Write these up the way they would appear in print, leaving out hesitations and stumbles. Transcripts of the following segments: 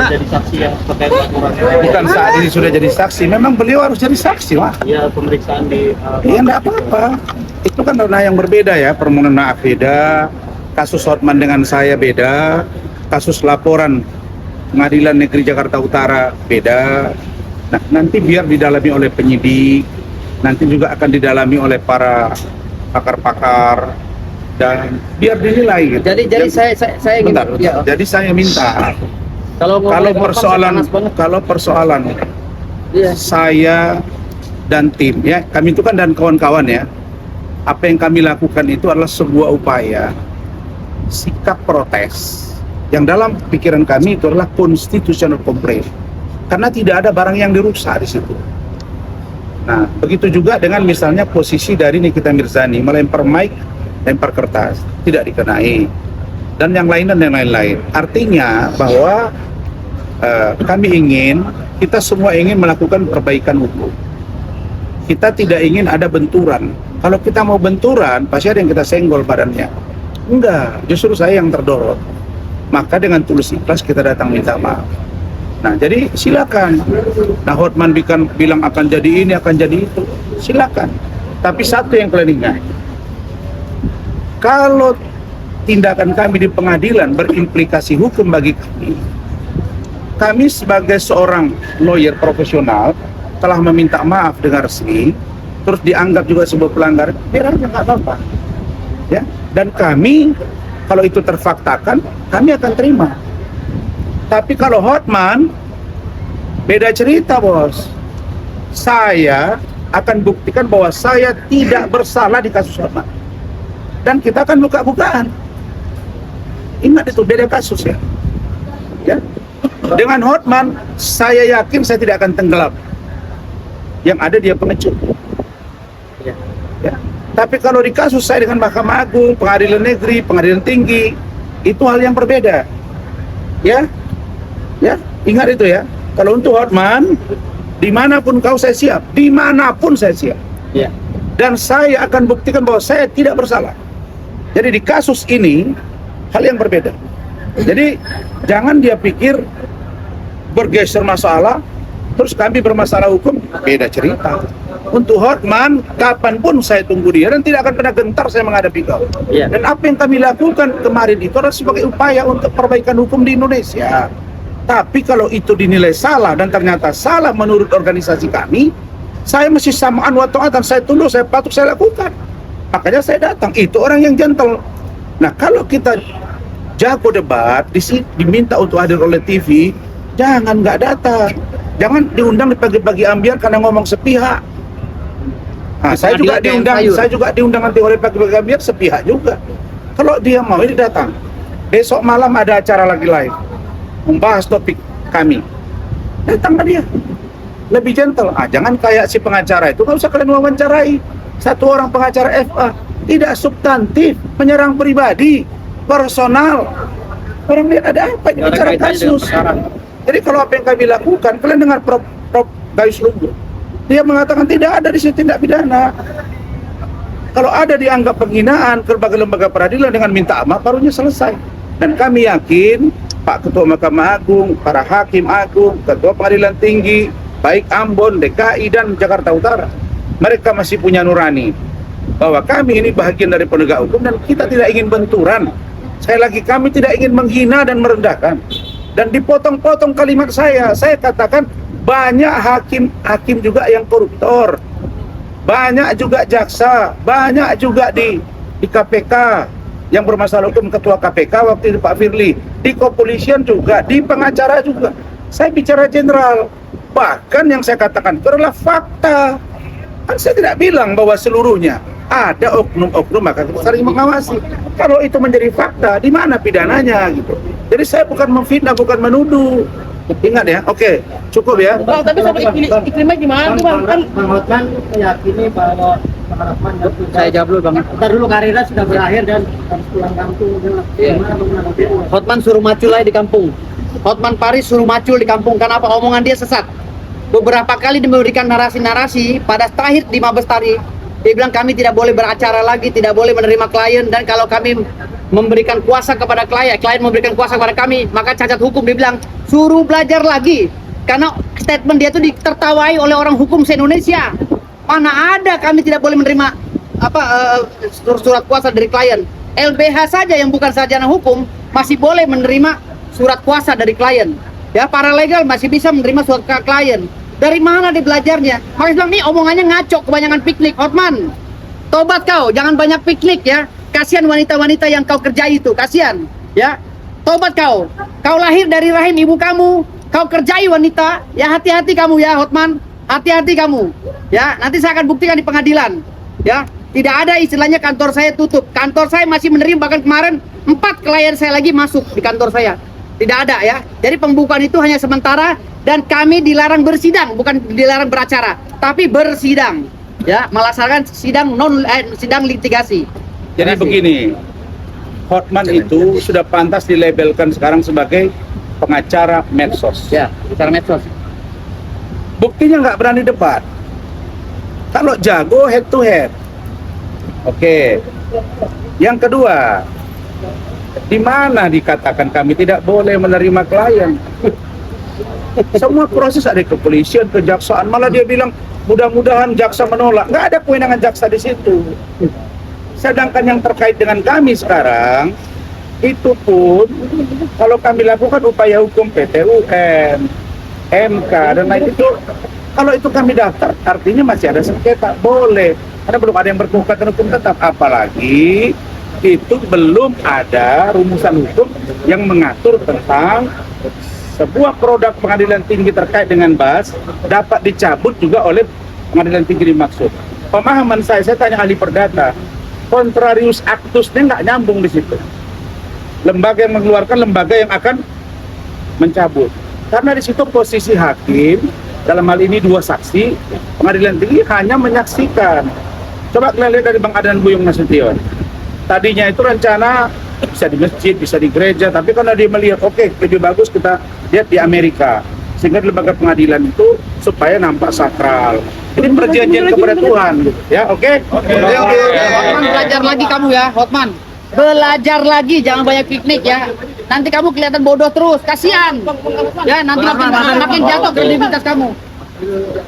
jadi saksi yang terkait laporannya. Bukan saat ini sudah jadi saksi, memang beliau harus jadi saksi, Wah. Iya, pemeriksaan di Iya, enggak apa-apa. Itu kan ranah yang berbeda ya, permohonan maaf beda, kasus Hotman dengan saya beda, kasus laporan Pengadilan Negeri Jakarta Utara beda. Nah, nanti biar didalami oleh penyidik, nanti juga akan didalami oleh para pakar-pakar, dan biar dinilai gitu. Jadi saya ingin Bentar. ya, Jadi saya minta kalau persoalan iya. saya dan tim ya, kami itu kan dan kawan-kawan ya, apa yang kami lakukan itu adalah sebuah upaya sikap protes yang dalam pikiran kami itu adalah constitutional complaint, karena tidak ada barang yang dirusak di situ. Nah, begitu juga dengan misalnya posisi dari Nikita Mirzani melempar mic, lempar kertas, tidak dikenai, dan yang lain-lain. Artinya bahwa kita semua ingin melakukan perbaikan hukum. Kita tidak ingin ada benturan. Kalau kita mau benturan, pasti ada yang kita senggol badannya. Enggak, justru saya yang terdorong. Maka dengan tulus ikhlas kita datang minta maaf. Nah, jadi silakan. Nah, Hotman bilang akan jadi ini, akan jadi itu. Silakan. Tapi satu yang kalian ingat. Kalau tindakan kami di pengadilan berimplikasi hukum bagi kami sebagai seorang lawyer profesional telah meminta maaf dengan resmi, terus dianggap juga sebuah pelanggaran, biar aja nggak apa-apa. Ya, dan kami kalau itu terfaktakan, kami akan terima. Tapi kalau Hotman, beda cerita, bos. Saya akan buktikan bahwa saya tidak bersalah di kasus Hotman. Dan kita akan buka-bukaan. Ingat itu, beda kasus ya. Ya. Dengan Hotman, saya yakin saya tidak akan tenggelam. Yang ada dia pengecut. Ya. Ya. Tapi kalau di kasus saya dengan Mahkamah Agung, Pengadilan Negeri, Pengadilan Tinggi, itu hal yang berbeda. Ya, ya, ingat itu ya. Kalau untuk Hotman, dimanapun kau saya siap, dimanapun saya siap. Ya. Dan saya akan buktikan bahwa saya tidak bersalah. Jadi di kasus ini hal yang berbeda. Jadi jangan dia pikir bergeser masalah, terus kami bermasalah hukum, beda cerita. Untuk Hotman, kapanpun saya tunggu dia dan tidak akan pernah gentar saya menghadapi kau. Ya. Dan apa yang kami lakukan kemarin itu adalah sebagai upaya untuk perbaikan hukum di Indonesia. Tapi kalau itu dinilai salah dan ternyata salah menurut organisasi kami, saya masih samaan wa ta'atan, saya tunduk, saya patuh, saya lakukan. Makanya saya datang, itu orang yang gentle. Nah, kalau kita jago debat, diminta untuk hadir oleh TV, jangan nggak datang. Jangan diundang di pagi-pagi ambiar karena ngomong sepihak. Nah, saya juga diundang nanti oleh pagi-pagi ambiar sepihak juga. Kalau dia mau ini datang. Besok malam ada acara lagi live membahas topik kami. Datanglah dia. Lebih gentle. Jangan kayak si pengacara itu, nggak usah kalian wawancarai. Satu orang pengacara FA, tidak substantif, menyerang pribadi, personal. Orang lihat ada apa ini bicara kasus. Jadi kalau apa yang kami lakukan, kalian dengar Prof. Gayus Lumbur, dia mengatakan tidak ada di situ tindak pidana. Kalau ada dianggap penghinaan ke lembaga peradilan dengan minta maaf, barunya selesai. Dan kami yakin Pak Ketua Mahkamah Agung, para Hakim Agung, Ketua Pengadilan Tinggi, baik Ambon, DKI, dan Jakarta Utara, mereka masih punya nurani bahwa kami ini bagian dari penegak hukum dan kita tidak ingin benturan. Sekali lagi, kami tidak ingin menghina dan merendahkan. Dan dipotong-potong kalimat saya katakan banyak hakim juga yang koruptor, banyak juga jaksa, banyak juga di KPK yang bermasalah hukum, ketua KPK waktu itu Pak Firly, di kepolisian juga, di pengacara juga. Saya bicara general, bahkan yang saya katakan itu adalah fakta. Kan saya tidak bilang bahwa seluruhnya, ada oknum-oknum maka kita saling mengawasi. Kalau itu menjadi fakta, di mana pidananya gitu. Jadi saya bukan memfitnah, bukan menuduh. Ingat ya, oke, cukup ya. Bang, tapi soal iklimnya gimana tuh bang? Kan Bang Hotman meyakini bahwa Bang Hotman dan saya jawab dulu bang. ntar dulu karirnya sudah berakhir dan harus pulang kampung. Gimana menanggapi itu? Hotman suruh macul aja di kampung. Hotman Paris suruh macul di kampung. Kenapa? Omongan dia sesat. Beberapa kali dia memberikan narasi-narasi pada terakhir di Mabes Tari. Dia bilang kami tidak boleh beracara lagi, tidak boleh menerima klien, dan kalau kami memberikan kuasa kepada klien memberikan kuasa kepada kami, maka cacat hukum. Dia bilang suruh belajar lagi, karena statement dia itu ditertawai oleh orang hukum se-Indonesia. Mana ada kami tidak boleh menerima surat kuasa dari klien. LBH saja yang bukan sarjana hukum masih boleh menerima surat kuasa dari klien. Ya, paralegal masih bisa menerima surat ke klien. Dari mana dia belajarnya? Makanya bilang nih omongannya ngaco, kebanyakan piknik. Hotman, tobat kau, jangan banyak piknik ya. Kasihan wanita-wanita yang kau kerjai itu, kasihan. Ya, tobat kau. Kau lahir dari rahim ibu kamu, kau kerjai wanita. Ya, hati-hati kamu ya, Hotman. Hati-hati kamu. Ya, nanti saya akan buktikan di pengadilan. Ya, tidak ada istilahnya kantor saya tutup. Kantor saya masih menerima, bahkan kemarin 4 klien saya lagi masuk di kantor saya. Tidak ada ya. Jadi pembukaan itu hanya sementara dan kami dilarang bersidang, bukan dilarang beracara, tapi bersidang. Ya, melaksanakan sidang litigasi. Jadi begini, Hotman itu sudah pantas dilabelkan sekarang sebagai pengacara medsos. Ya, bicara medsos. Buktinya nggak berani debat. Kalau jago head to head. Oke. Yang kedua, di mana dikatakan kami tidak boleh menerima klien? Semua proses ada kepolisian, kejaksaan, malah dia bilang mudah-mudahan jaksa menolak. Nggak ada kewenangan jaksa di situ. Sedangkan yang terkait dengan kami sekarang, itu pun kalau kami lakukan upaya hukum PT UN, MK, dan lain itu, kalau itu kami daftar, artinya masih ada sengketa, boleh. Karena belum ada yang berkekuatan hukum tetap, apalagi itu belum ada rumusan hukum yang mengatur tentang sebuah produk pengadilan tinggi terkait dengan BAS dapat dicabut juga oleh pengadilan tinggi dimaksud. Pemahaman saya tanya ahli perdata, contrarius actusnya nggak nyambung di situ. Lembaga yang mengeluarkan, lembaga yang akan mencabut. Karena di situ posisi hakim, dalam hal ini 2 saksi, pengadilan tinggi hanya menyaksikan. Coba kalian lihat dari Bang Adnan Buyung Nasution. Tadinya itu rencana bisa di masjid, bisa di gereja, tapi karena dia melihat oke, lebih bagus kita lihat di Amerika, sehingga lembaga pengadilan itu supaya nampak sakral. Ini perjanjian kepada Tuhan, ya oke? Hotman, belajar lagi kamu ya, Hotman. Belajar lagi, jangan banyak piknik ya. Nanti kamu kelihatan bodoh terus, kasihan. Ya, nanti makin jatuh kredibilitas kamu.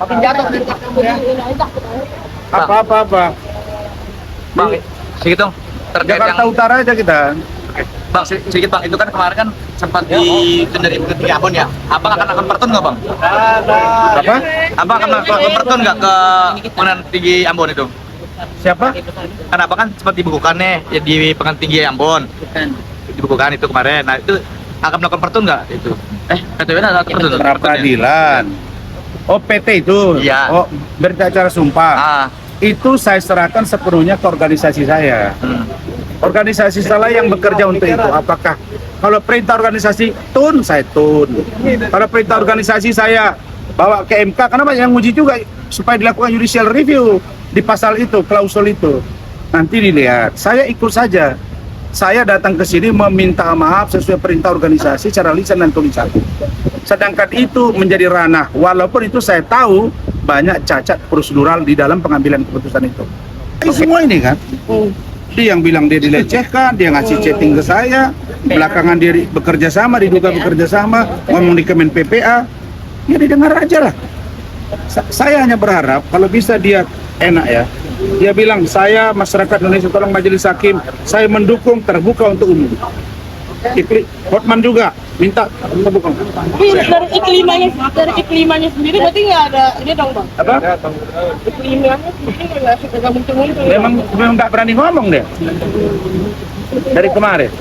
Makin jatuh kredibilitas kamu ya. Apa-apa. Bang, sedikit dong. Terkait Jakarta yang Utara aja kita. Bang, sedikit Bang, itu kan kemarin kan sempat ditendari ke Ambon ya. Abang akan pertun nggak Bang? Apa? Abang akan pertun nggak ke pengadilan tinggi Ambon itu? Siapa? Karena Abang kan sempat dibukukan nih ya, di pengadilan tinggi Ambon. Dibukukan itu kemarin. Nah itu akan melakukan pertun nggak itu? PTW ada pertun? Pra peradilan. Oh PT itu? Iya. Oh berita acara sumpah. Itu saya serahkan sepenuhnya ke organisasi saya. Organisasi saya yang bekerja untuk itu. Apakah kalau perintah organisasi tun, saya tun. Kalau perintah organisasi saya bawa ke MK, karena banyak yang uji juga supaya dilakukan judicial review di pasal itu, klausul itu. Nanti dilihat. Saya ikut saja. Saya datang ke sini meminta maaf sesuai perintah organisasi secara lisan dan tulisan. Sedangkan itu menjadi ranah, walaupun itu saya tahu banyak cacat prosedural di dalam pengambilan keputusan itu. Semua ini kan, dia yang bilang dia dilecehkan, dia ngasih chatting ke saya, belakangan dia bekerja sama, diduga bekerja sama, ngomong di Kemen PPA, ya didengar aja lah. Saya hanya berharap kalau bisa dia enak ya, dia bilang saya masyarakat Indonesia tolong majelis hakim, saya mendukung terbuka untuk umum. Hotman juga minta terbuka. Tapi dari iklimannya sendiri berarti nggak ada ini dong Bang? Apa? Iklimannya sendiri nggak muncul-muncul. Memang nggak berani ngomong deh dari kemarin.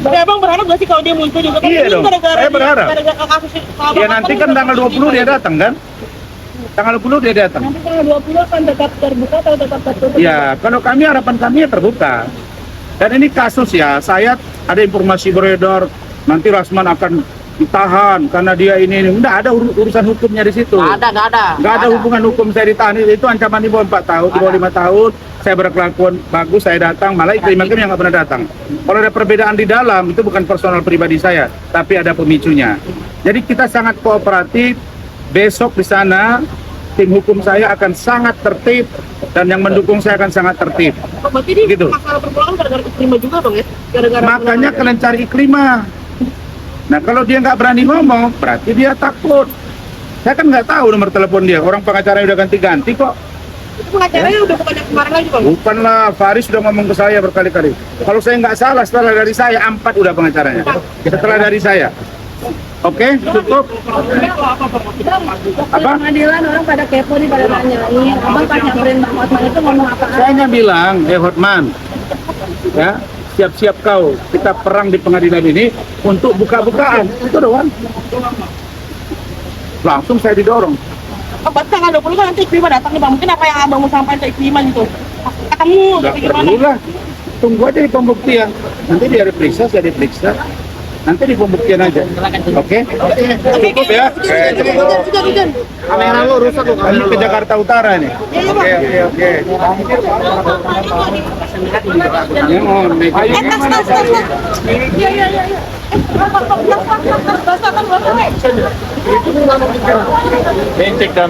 Tapi Abang berharap nggak sih kalau dia muncul juga? Iya dong, saya berharap. Gara-gara kasus Ya nanti kan tanggal 20 dia datang kan? Tanggal 20 dia datang. Nanti tanggal 20 akan tetap terbuka atau tetap tertutup? Ya, kalau kami harapan kami ya terbuka. Dan ini kasus ya, saya ada informasi beredar nanti Rasman akan ditahan karena dia ini. Nggak ada urusan hukumnya di situ. Nggak ada. Nggak ada hubungan hukum saya ditahan. Itu ancaman di bawah 4 tahun, di bawah 5 tahun. Saya berkelakuan bagus, saya datang. Malah iklim hakim yang nggak pernah datang. Kalau ada perbedaan di dalam, itu bukan personal pribadi saya, tapi ada pemicunya. Jadi kita sangat kooperatif. Besok di sana tim hukum saya akan sangat tertib dan yang mendukung saya akan sangat tertib. Berarti ini Gitu. masalah perpulangan gara-gara Iklima juga bang ya? Gara-gara Makanya kalian cari Iklima. Nah kalau dia nggak berani ngomong, berarti dia takut. Saya kan nggak tahu nomor telepon dia. Orang pengacaranya udah ganti-ganti kok. itu pengacaranya udah bukan yang kemarin lagi bang. Bukanlah, Faris sudah ngomong ke saya berkali-kali. Kalau saya nggak salah, setelah dari saya 4 udah pengacaranya. Setelah dari saya. Oke, cukup. Apa? Pengadilan orang pada kepo nih, pada nanyain. Abang pas nyamperin Bang Hotman itu ngomong apa? Saya hanya bilang, Hotman, ya siap-siap kau. Kita perang di pengadilan ini untuk buka-bukaan. Itu doang. Langsung saya didorong. Berarti tanggal 20 kan nanti Iklima datang nih bang. Mungkin apa yang abang mau sampaikan ke Iklima gitu? Ketemu, Nggak tapi gimana? perlu lah. Tunggu aja di pembuktian. Nanti dia diperiksa, saya diperiksa. Nanti di pembuktian aja. Oke? Cukup ya. Udah. Kamera lo rusak kok. Kami ke Jakarta Utara nih. Oke. Ya, mohon, meja. Tas. Iya. Tas. Becek dan